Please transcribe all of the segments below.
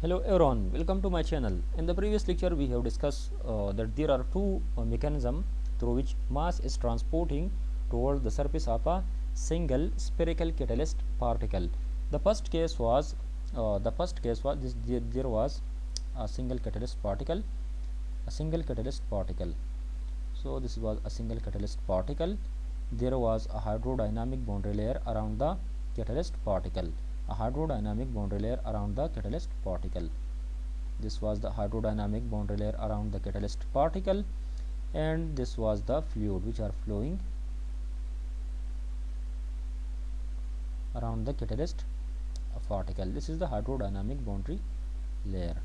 Hello everyone, welcome to my channel. In the previous lecture we have discussed that there are two mechanisms through which mass is transporting towards the surface of a single spherical catalyst particle. The first case was there was a single catalyst particle. So this was a single catalyst particle. There was a hydrodynamic boundary layer around the catalyst particle. This was the hydrodynamic boundary layer around the catalyst particle, and this was the fluid which are flowing around the catalyst particle. This is the hydrodynamic boundary layer.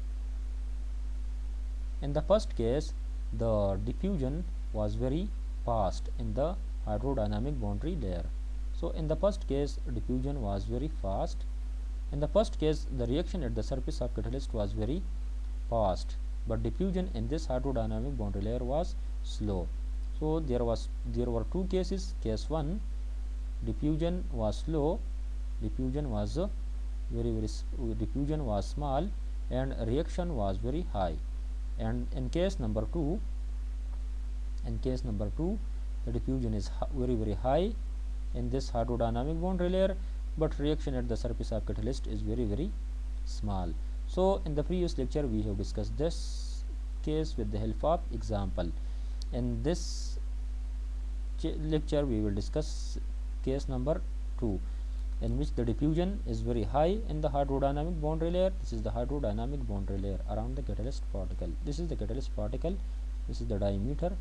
In the first case, the diffusion was very fast in the hydrodynamic boundary layer. So in the first case, diffusion was very fast. In the first case, the reaction at the surface of catalyst was very fast, but diffusion in this hydrodynamic boundary layer was slow. So there were two cases. Case 1, diffusion was slow, diffusion was diffusion was small, and reaction was very high. And in case number 2, the diffusion is very high in this hydrodynamic boundary layer, but reaction at the surface of catalyst is very small. So in the previous lecture we have discussed this case with the help of example. In this lecture we will discuss case number 2, in which the diffusion is very high in the hydrodynamic boundary layer. This is the hydrodynamic boundary layer around the catalyst particle. This is the catalyst particle. This is the diameter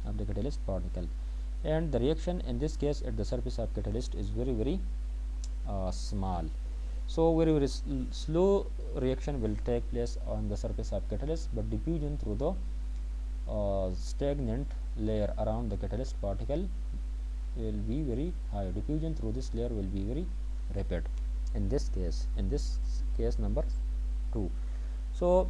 of the catalyst particle, and the reaction in this case at the surface of catalyst is very small. So very slow reaction will take place on the surface of catalyst, but diffusion through the stagnant layer around the catalyst particle will be very high. Diffusion through this layer will be very rapid in this case number 2. So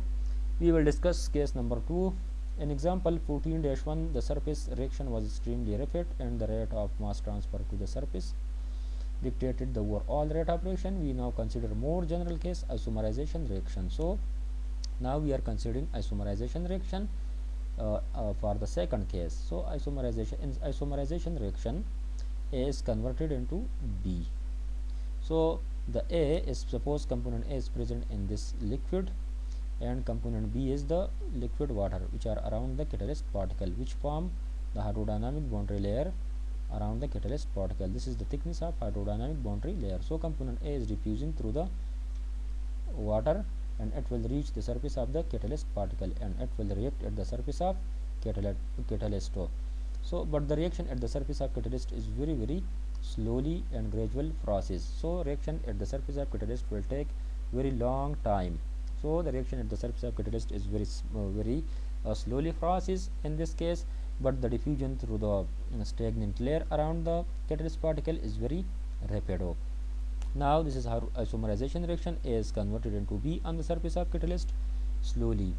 we will discuss case number 2. In example 14-1, the surface reaction was extremely rapid, and the rate of mass transfer to the surface dictated the overall rate of reaction. We now consider more general case, isomerization reaction. So now we are considering isomerization reaction for the second case. So isomerization reaction, A is converted into B. So the A is, suppose component A is present in this liquid, and component B is the liquid water which are around the catalyst particle, which form the hydrodynamic boundary layer around the catalyst particle. This is the thickness of hydrodynamic boundary layer. So component A is diffusing through the water, and it will reach the surface of the catalyst particle, and it will react at the surface of catalyst. So but the reaction at the surface of catalyst is very slowly and gradual process. So reaction at the surface of catalyst will take very long time. So the reaction at the surface of catalyst is very slowly process in this case, but the diffusion through the stagnant layer around the catalyst particle is very rapid. Now this is how isomerization reaction is converted into B on the surface of catalyst. Slowly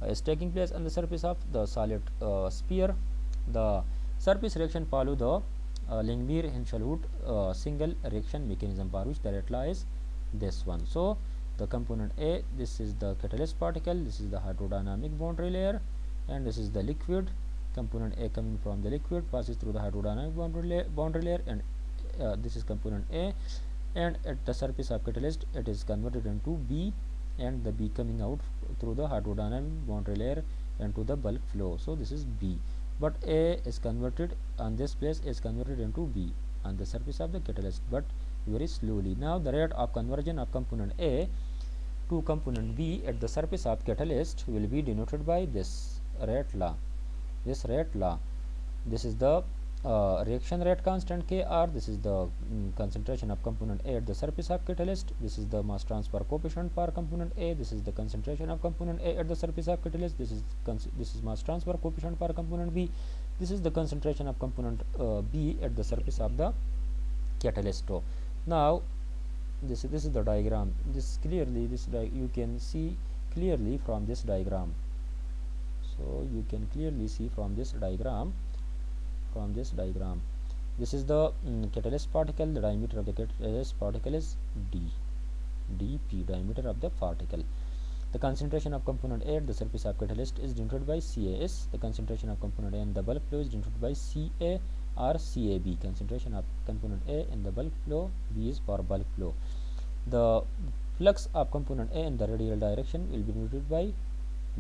is taking place on the surface of the solid sphere. The surface reaction follow the Langmuir-Hinshelwood single reaction mechanism, for which the rate law is this one. So the component A, this is the catalyst particle, this is the hydrodynamic boundary layer, and this is the liquid. Component A coming from the liquid passes through the hydrodynamic boundary layer, and this is component A, and at the surface of catalyst it is converted into B, and the B coming out through the hydrodynamic boundary layer into the bulk flow. So this is B, but A is converted on this place is converted into B on the surface of the catalyst, but very slowly. Now the rate of conversion of component A to component B at the surface of catalyst will be denoted by this rate law. This is the reaction rate constant Kr. This is the concentration of component A at the surface of catalyst. This is the mass transfer coefficient for component A. This is the concentration of component A at the surface of catalyst. This is mass transfer coefficient for component B. This is the concentration of component B at the surface of the catalyst. Now this is the diagram. You can see clearly from this diagram. So you can clearly see from this diagram. This is the catalyst particle. The diameter of the catalyst particle is dp, diameter of the particle. the concentration of component A at the surface of catalyst is denoted by CAS. The concentration of component A in the bulk flow is denoted by CA or CAB. Concentration of component A in the bulk flow, B is for bulk flow. The flux of component A in the radial direction will be denoted by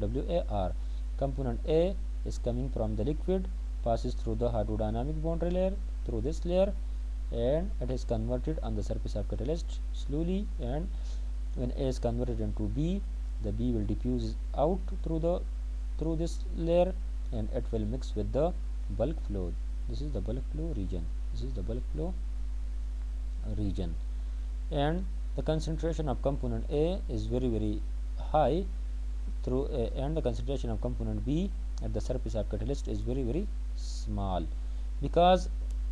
WAR. Component A is coming from the liquid, passes through the hydrodynamic boundary layer, through this layer, and it is converted on the surface of catalyst slowly, and when A is converted into B, the B will diffuse out through this layer, and it will mix with the bulk flow. This is the bulk flow region. This is the bulk flow region, and the concentration of component A is very high through and the concentration of component B at the surface of catalyst is very small, because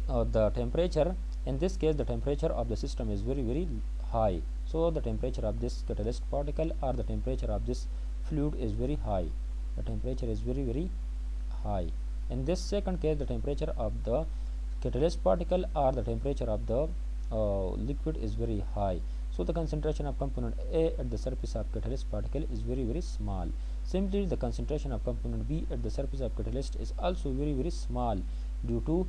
the temperature, in this case the temperature of the system is very high. So the temperature of this catalyst particle or the temperature of this fluid is very high. The temperature is very high. In this second case, the temperature of the catalyst particle or the temperature of the liquid is very high. So the concentration of component A at the surface of catalyst particle is very small. Similarly, the concentration of component B at the surface of catalyst is also very small due to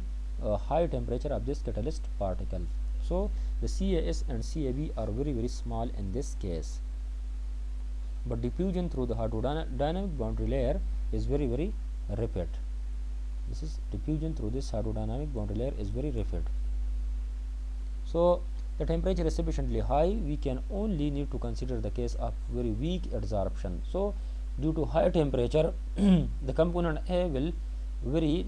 high temperature of this catalyst particle. So the CAS and CAB are very small in this case, but diffusion through the hydrodynamic boundary layer is very rapid. This is diffusion through this hydrodynamic boundary layer is very rapid. So the temperature is sufficiently high, we can only need to consider the case of very weak adsorption. So due to high temperature, the component A will be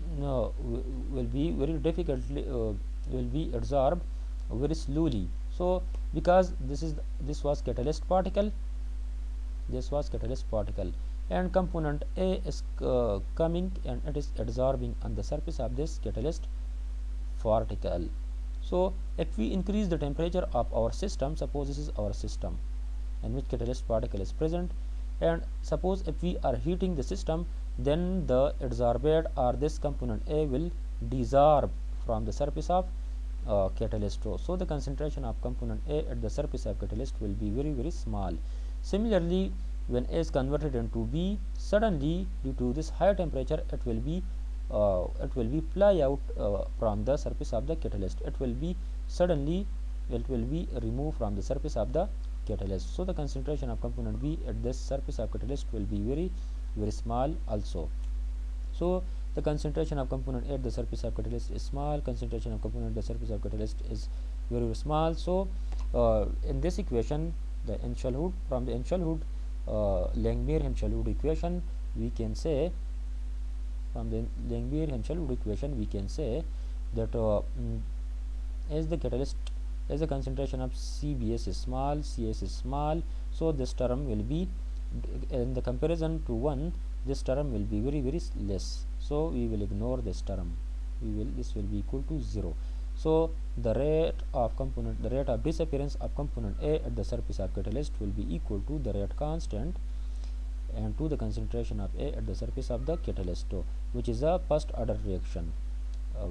very difficultly will be adsorbed very slowly. So because this was catalyst particle, and component A is coming and it is adsorbing on the surface of this catalyst particle. So if we increase the temperature of our system, suppose this is our system in which catalyst particle is present, and suppose if we are heating the system, then the adsorbate or this component A will desorb from the surface of catalyst. So the concentration of component A at the surface of catalyst will be very small. Similarly, when A is converted into B, suddenly due to this higher temperature, it will be fly out from the surface of the catalyst. It will be removed from the surface of the catalyst. So the concentration of component B at this surface of catalyst will be very small also. So the concentration of component A at the surface of catalyst is small, concentration of component at the surface of catalyst is very small. So in this equation, the Engel-Hood, from the Engel-Hood Langmuir-Hemschel-Hood equation, we can say, from the Langmuir-Hemschel-Hood equation, we can say that as the concentration of CBS is small, CS is small, so this term will be, in the comparison to 1, this term will be very less. So we will ignore this term. This will be equal to 0. So the rate of disappearance of component A at the surface of catalyst will be equal to the rate constant and to the concentration of A at the surface of the catalyst, which is a first order reaction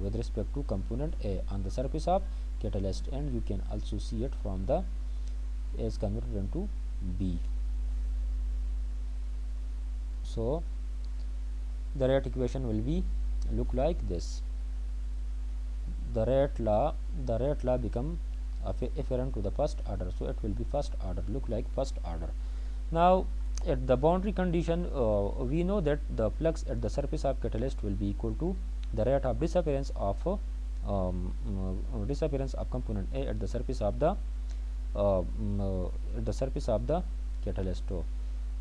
with respect to component A on the surface of catalyst, and you can also see it from the A is converted into B. So the rate equation will be look like this. The rate law become afferent to the first order, so it will be first order, look like first order. Now at the boundary condition, we know that the flux at the surface of catalyst will be equal to the rate of disappearance of component A at the surface of the catalyst.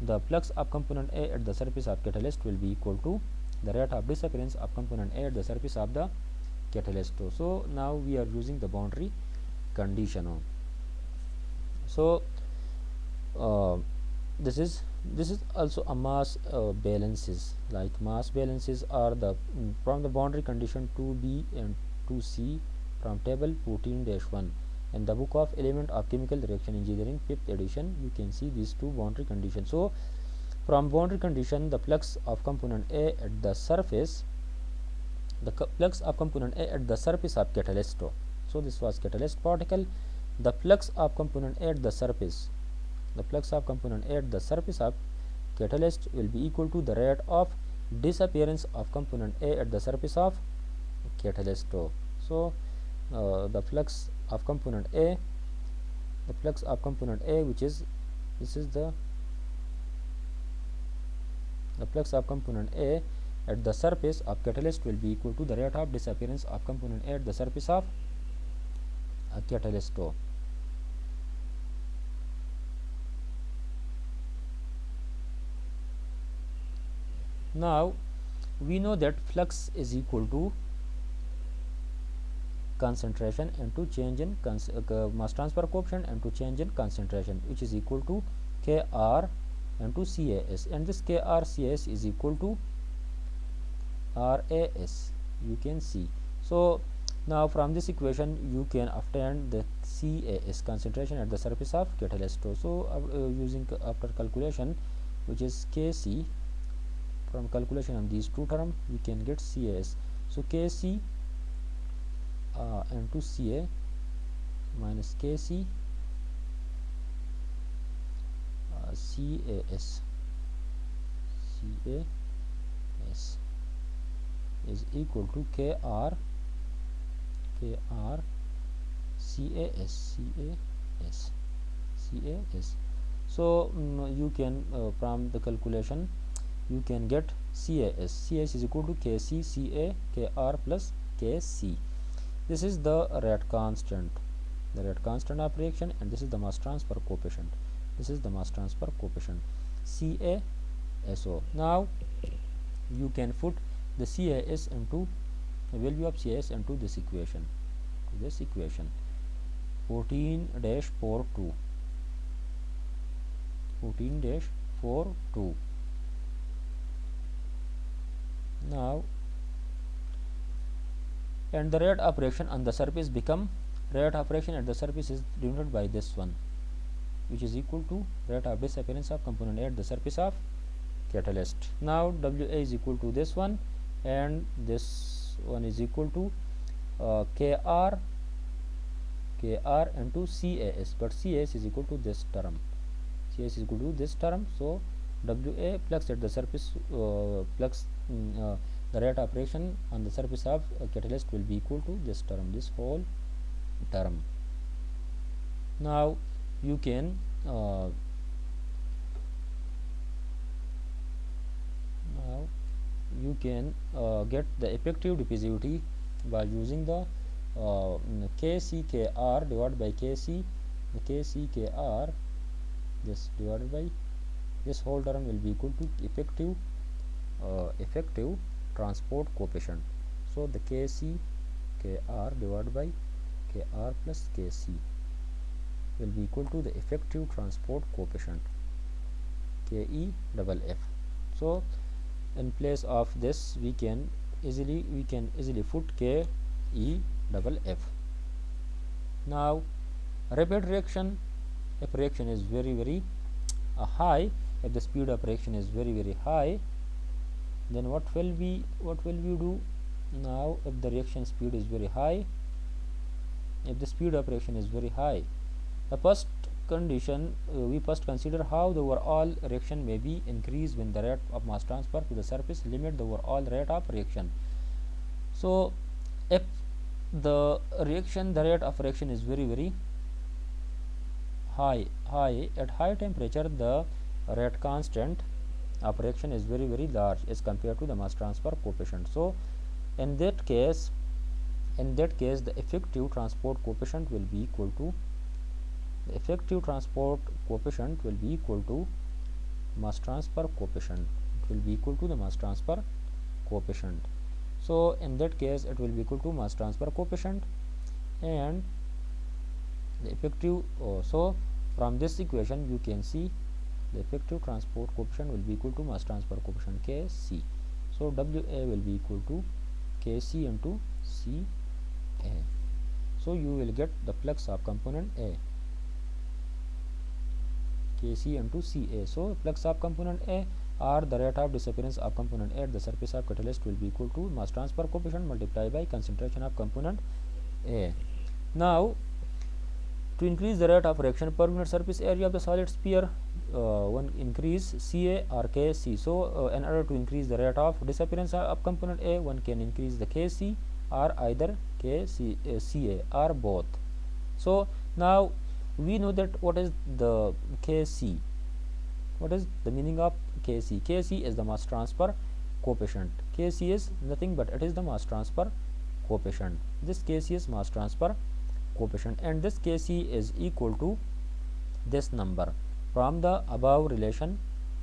The flux of component A at the surface of catalyst will be equal to the rate of disappearance of component A at the surface of the catalyst. So now we are using the boundary condition. So this is also a mass balances, like mass balances are the from the boundary condition 2b and 2c from table 14-1 in the book of Element of Chemical Reaction Engineering 5th edition. You can see these two boundary conditions. So from boundary condition, the flux of component A at the surface, flux of component A at the surface of catalyst. So this was catalyst particle. The flux of component A at the surface, the flux of component A at the surface of catalyst will be equal to the rate of disappearance of component A at the surface of catalyst O. So the flux of component A, which is this is the flux of component A at the surface of catalyst will be equal to the rate of disappearance of component A at the surface of catalyst O. Now we know that flux is equal to concentration into change in mass transfer coefficient into change in concentration, which is equal to Kr into CAS, and this Kr CAS is equal to RAS, you can see. So now from this equation you can obtain the CAS, concentration at the surface of catalyst. So using after calculation, which is Kc, from calculation of these two terms we can get CAS. So Kc into Ca minus Kc CAS is equal to Kr CAS. So you can from the calculation you can get CAS is equal to Kc Ca Kr plus Kc. This is the rate constant of reaction, and this is the mass transfer coefficient. CaSO. Now you can put the CAS into the value of CAS into this equation. 14-42. Now, and the rate of reaction on the surface become, rate of reaction at the surface is denoted by this one, which is equal to rate of disappearance of component A at the surface of catalyst. Now WA is equal to this one, and this one is equal to Kr into CAS, but CAS is equal to this term. So WA flux at the surface, the rate of reaction on the surface of catalyst will be equal to this term, this whole term. Now you can get the effective diffusivity by using the KCKR divided by KC, the KCKR, this divided by this whole term will be equal to effective transport coefficient. So the KCKR divided by KR plus KC will be equal to the effective transport coefficient, KEFF. So in place of this we can easily put KEFF. Now rapid reaction, if reaction is very high, if the speed of reaction is very high, then what will we do? Now if the reaction speed is very high, if the speed of reaction is very high, the first condition, we first consider how the overall reaction may be increased when the rate of mass transfer to the surface limit the overall rate of reaction. So if the rate of reaction is very high, at high temperature the rate constant of reaction is very large as compared to the mass transfer coefficient. So in that case the effective transport coefficient will be equal to mass transfer coefficient. So in that case it will be equal to mass transfer coefficient, and the effective so from this equation you can see the effective transport coefficient will be equal to mass transfer coefficient Kc. So WA will be equal to Kc into Ca. So you will get the flux of component A, Kc into Ca. So flux of component A or the rate of disappearance of component A at the surface of catalyst will be equal to mass transfer coefficient multiplied by concentration of component A. Now to increase the rate of reaction per unit surface area of the solid sphere, one increase Ca or Kc. So in order to increase the rate of disappearance of component A, one can increase the Kc or either Ca or both. So now we know that what is the Kc. What is the meaning of Kc? Kc is the mass transfer coefficient. Kc is nothing but it is the mass transfer coefficient. This Kc is mass transfer coefficient, and this Kc is equal to this number from the above relation,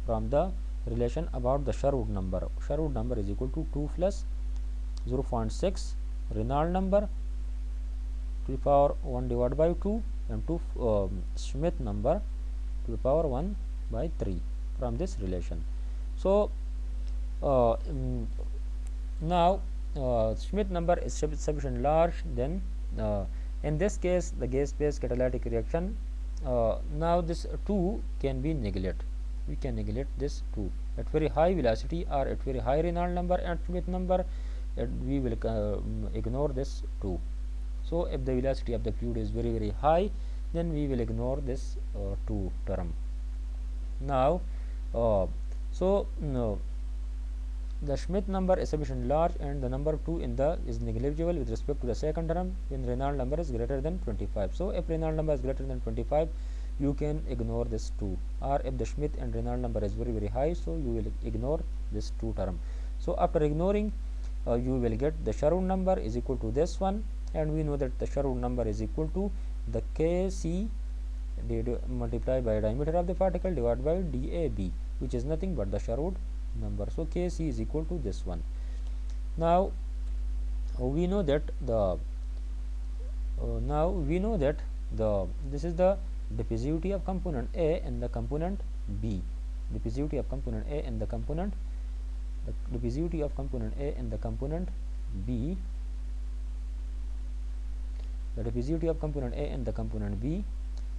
about the Sherwood number. Sherwood number is equal to 2 plus 0.6 Reynolds number to the power 1 divided by 2 and 2 Schmidt number to the power 1 by 3 from this relation. So now Schmidt number is sufficiently large, then in this case the gas phase catalytic reaction, now this 2 can be neglected. We can neglect this 2 at very high velocity or at very high Reynolds number and Schmidt number, we will ignore this 2. So if the velocity of the fluid is very high, then we will ignore this 2 term. Now the Schmidt number is sufficiently large and the number 2 in the is negligible with respect to the second term when Reynolds number is greater than 25. So if Reynolds number is greater than 25, you can ignore this 2, or if the Schmidt and Reynolds number is very high, so you will ignore this 2 term. So after ignoring, you will get the Sherwood number is equal to this one, and we know that the Sherwood number is equal to the Kc multiplied by diameter of the particle divided by dAb, which is nothing but the Sherwood number. So Kc is equal to this one. Now we know that this is the diffusivity of component A and the component B. Diffusivity of component A and the component diffusivity of component A and the component B. The diffusivity of component A and the component B.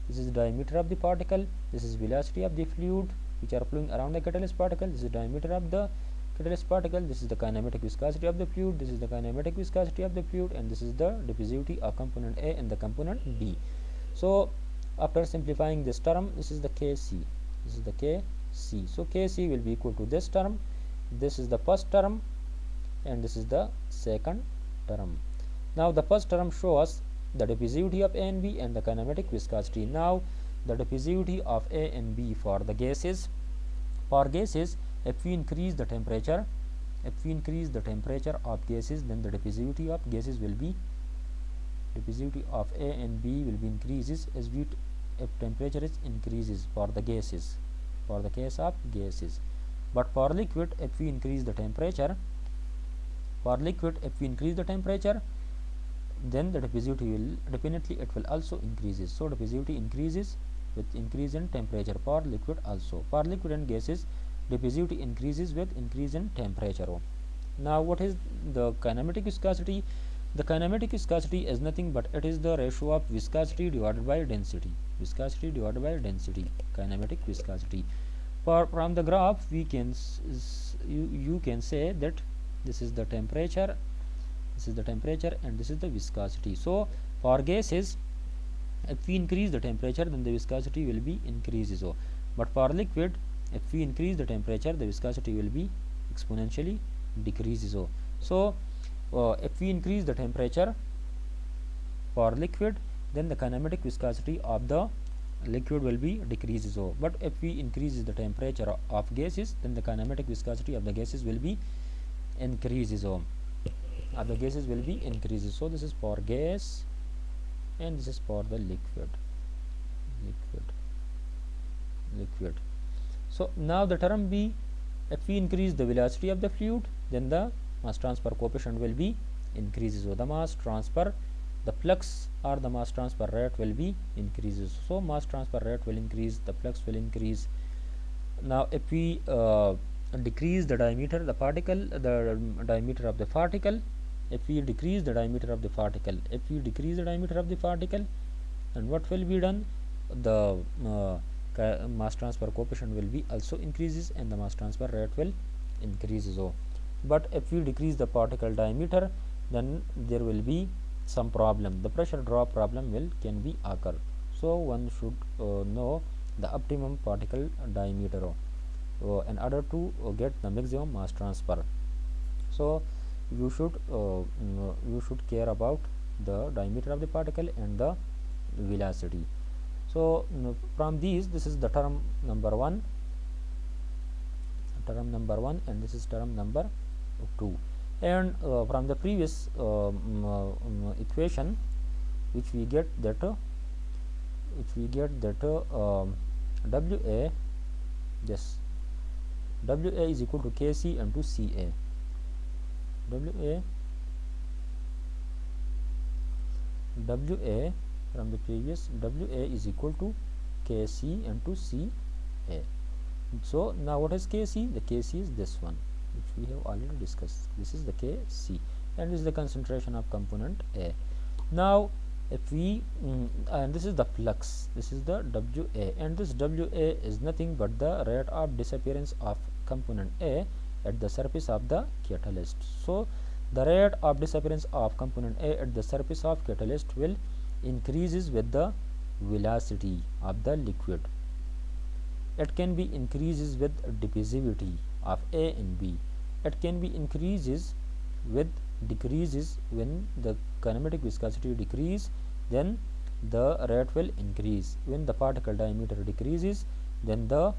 This is the diameter of the particle. This is velocity of the fluid which are flowing around the catalyst particle. This is diameter of the catalyst particle. This is the kinematic viscosity of the fluid. This is the kinematic viscosity of the fluid, and this is the diffusivity of component A and the component B. So after simplifying this term, this is the Kc. This is the Kc. So Kc will be equal to this term. This is the first term, and this is the second term. Now the first term shows the diffusivity of A and B and the kinematic viscosity. Now the diffusivity of A and B for the gases. For gases, if we increase the temperature, of gases, then the diffusivity of gases will be diffusivity of A and B will be increases as we if temperature is increases for the gases, for the case of gases. But for liquid, if we increase the temperature, then the diffusivity will definitely it will also increases. So diffusivity increases with increase in temperature for liquid also. For liquid and gases, diffusivity increases with increase in temperature. Now what is the kinematic viscosity? The kinematic viscosity is nothing but it is the ratio of viscosity divided by density. Viscosity divided by density, kinematic viscosity. From the graph, we can you can say that this is the temperature, and this is the viscosity. So for gases, if we increase the temperature, then the viscosity will be increases. But for liquid, if we increase the temperature, the viscosity will be exponentially decreases. So if we increase the temperature for liquid, then the kinematic viscosity of the liquid will be decreases. But if we increase the temperature of gases, then the kinematic viscosity of the gases will be increases. So this is for gas, and this is for the liquid. So now the term B, if we increase the velocity of the fluid, then the mass transfer coefficient will be increases. So the mass transfer, the flux or the mass transfer rate will be increases. So mass transfer rate will increase, the flux will increase. Now if we decrease the diameter of the particle, if we decrease the diameter of the particle, then what will be done? The mass transfer coefficient will be also increases, and the mass transfer rate will increases. But if we decrease the particle diameter, then there will be some problem. The pressure drop problem can be occur. So one should know the optimum particle diameter in order to get the maximum mass transfer. So you should care about the diameter of the particle and the velocity. So from these, this is the term number 1, and this is term number 2. And from the previous equation, which we get that WA, this WA is equal to Kc into Ca. WA from the previous, WA is equal to Kc into Ca. So now what is Kc? The Kc is this one, which we have already discussed. This is the Kc, and this is the concentration of component A. Now if we and this is the flux, this is the WA, and this WA is nothing but the rate of disappearance of component A at the surface of the catalyst. So the rate of disappearance of component A at the surface of catalyst will increases with the velocity of the liquid. It can be increases with diffusivity of A and B. It can be increases with decreases. When the kinematic viscosity decrease, then the rate will increase. When the particle diameter decreases, then the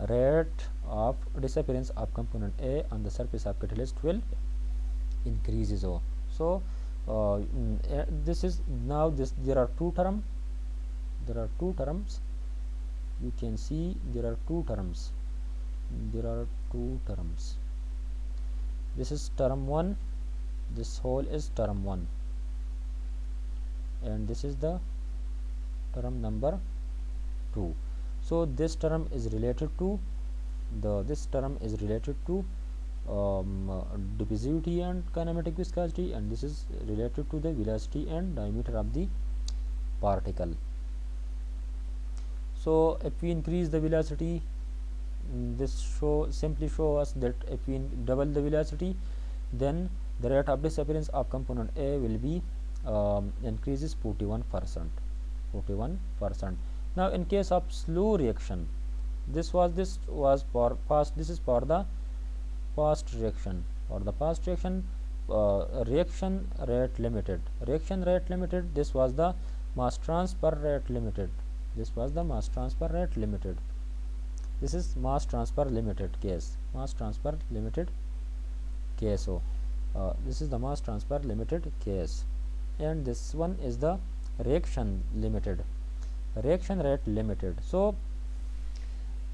rate of disappearance of component A on the surface of catalyst will increases. So this is now this there are two terms. You can see there are two terms. This is term 1, this whole is term 1, and this is the term number 2. So this term is related to diffusivity and kinematic viscosity, and this is related to the velocity and diameter of the particle. So if we increase the velocity, this simply show us that if we double the velocity, then the rate of disappearance of component A will be increases 41%. Now in case of slow reaction, this is for the fast reaction. For the fast reaction, reaction rate limited, this was the mass transfer rate limited. This is mass transfer limited case. So this is the mass transfer limited case, and this one is the reaction rate limited. So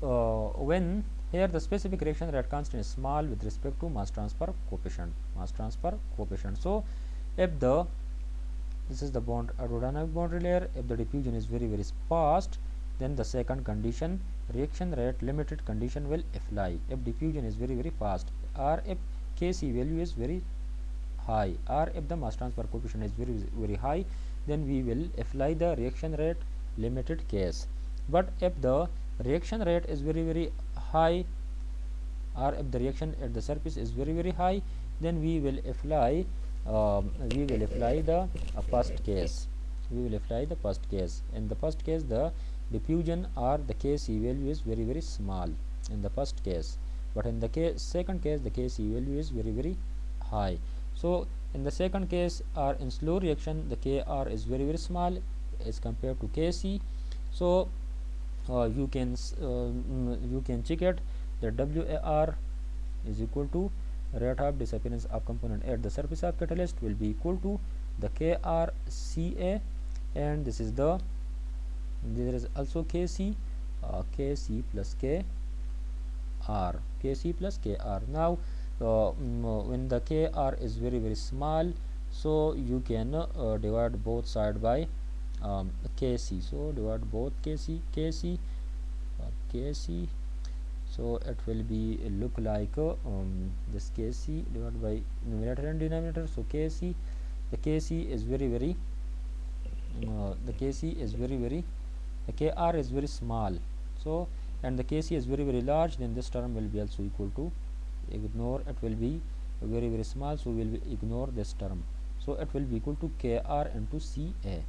when here the specific reaction rate constant is small with respect to mass transfer coefficient. So if this is the aerodynamic boundary layer, if the diffusion is very fast, then the second condition, reaction rate limited condition, will apply. If diffusion is very fast, or if Kc value is very high, or if the mass transfer coefficient is very high, then we will apply the reaction rate limited case. But if the reaction rate is very high, or if the reaction at the surface is very high, then we will apply the first case. In the first case, the diffusion or the Kc value is very small in the first case, but in the second case, the Kc value is very high. So in the second case, or in slow reaction, the Kr is very small as compared to Kc. So you can check it that WAR is equal to rate of disappearance of component at the surface of catalyst will be equal to the KRCA, and this is there is also Kc, Kc plus Kr. Now when the Kr is very small, so you can divide both side by Kc. So divide both Kc, so it will be look like this Kc divided by numerator and denominator. So Kc, the Kc is very the Kr is very small, so and the Kc is very large, then this term will be also equal to ignore, it will be very small, so we will ignore this term. So it will be equal to Kr into Ca.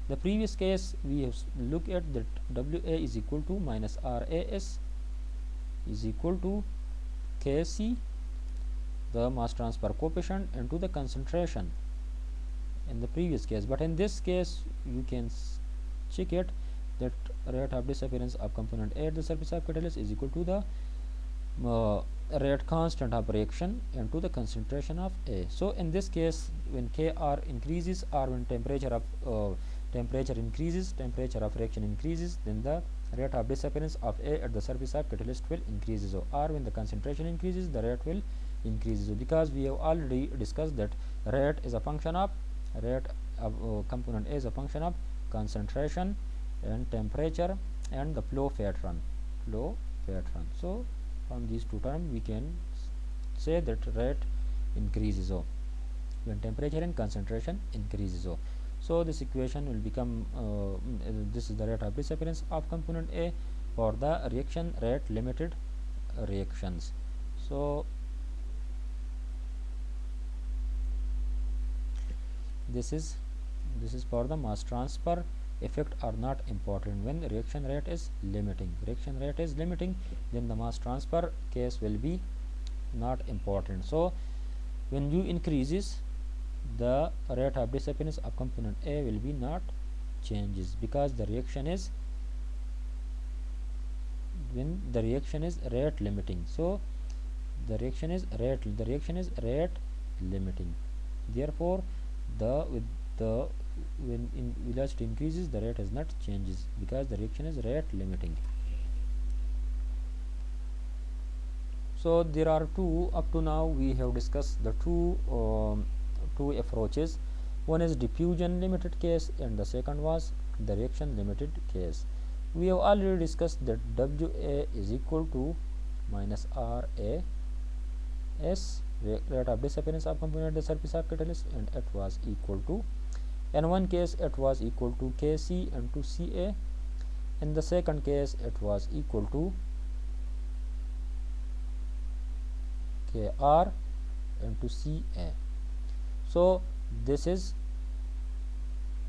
The previous case we have look at that WA is equal to minus RAS is equal to Kc, the mass transfer coefficient, into the concentration in the previous case. But in this case you can check it that rate of disappearance of component A at the surface of catalyst is equal to the rate constant of reaction into the concentration of A. So in this case, when Kr increases or when temperature increases, temperature of reaction increases, then the rate of disappearance of A at the surface of catalyst will increase. Or when the concentration increases, the rate will increase. Because we have already discussed that rate is a function of component A is a function of concentration and temperature and the flow pattern. So from these two terms we can say that rate increases when temperature and concentration increases. So this equation will become this is the rate of disappearance of component A for the reaction rate limited reactions. So this is for the mass transfer effect are not important when reaction rate is limiting. Then the mass transfer case will be not important. So when U increases, the rate of disappearance of component A will be not changes, because the reaction is rate limiting. So the reaction is rate limiting. Therefore when velocity increases, the rate is not changes, because the reaction is rate limiting. So there are two, up to now we have discussed the two approaches. One is diffusion limited case and the second was the reaction limited case. We have already discussed that WA is equal to minus RAS, rate of disappearance of component at the surface of catalyst, and it was equal to, in one case it was equal to Kc into Ca, in the second case it was equal to Kr into Ca. So this is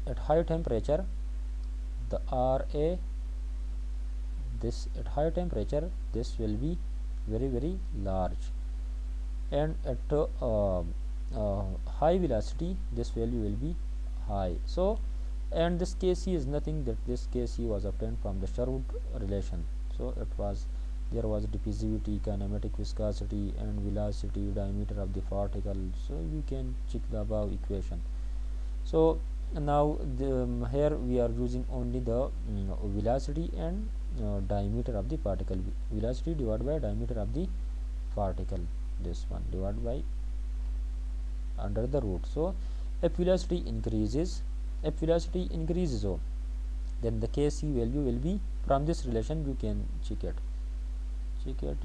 at high temperature, the Ra, this at high temperature this will be very large, and at high velocity this value will be high. So and this Kc is nothing that this Kc was obtained from the Sherwood relation. So there was diffusivity, kinematic viscosity, and velocity, diameter of the particle. So you can check the above equation. So now here we are using only the velocity and diameter of the particle. Velocity divided by diameter of the particle, this one divided by under the root. So if velocity increases, then the Kc value will be, from this relation you can check it. You can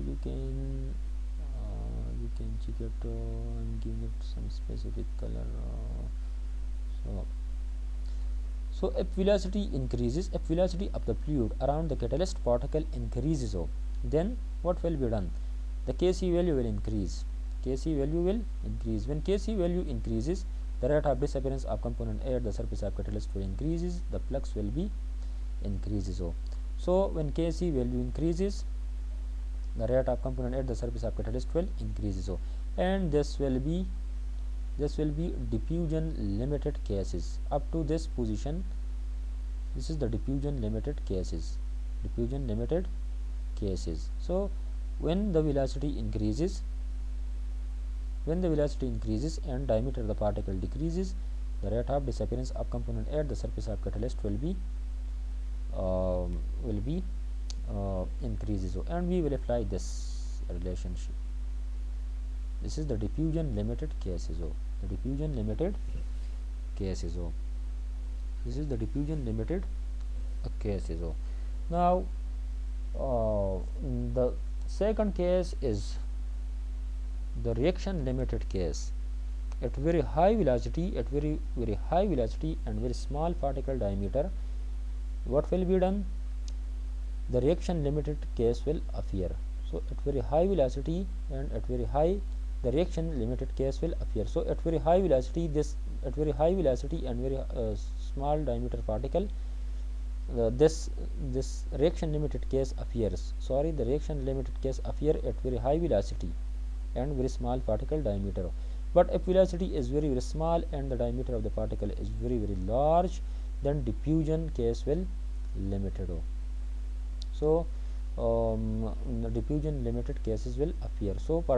check it. I'm giving it some specific color. So if velocity increases, if velocity of the fluid around the catalyst particle increases, then what will be done? The Kc value will increase. When Kc value increases, the rate of disappearance of component A at the surface of catalyst will increases, the flux will be increases. So when Kc value increases, the rate of component at the surface of catalyst will increases, and this will be diffusion limited cases. Up to this position, this is the diffusion limited cases. So when the velocity increases and diameter of the particle decreases, the rate of disappearance of component at the surface of catalyst will be increases, and we will apply this relationship. This is the diffusion limited cases. This is the diffusion limited cases. Now the second case is the reaction limited case. At very high velocity, and very small particle diameter, what will be done? The reaction limited case will appear. So at very high velocity and at very high, the reaction limited case will appear. So at very high velocity and very small diameter particle, this reaction limited case appears. The reaction limited case appear at very high velocity and very small particle diameter. But if velocity is very small and the diameter of the particle is very large, then diffusion case will limited. So the diffusion limited cases will appear. So for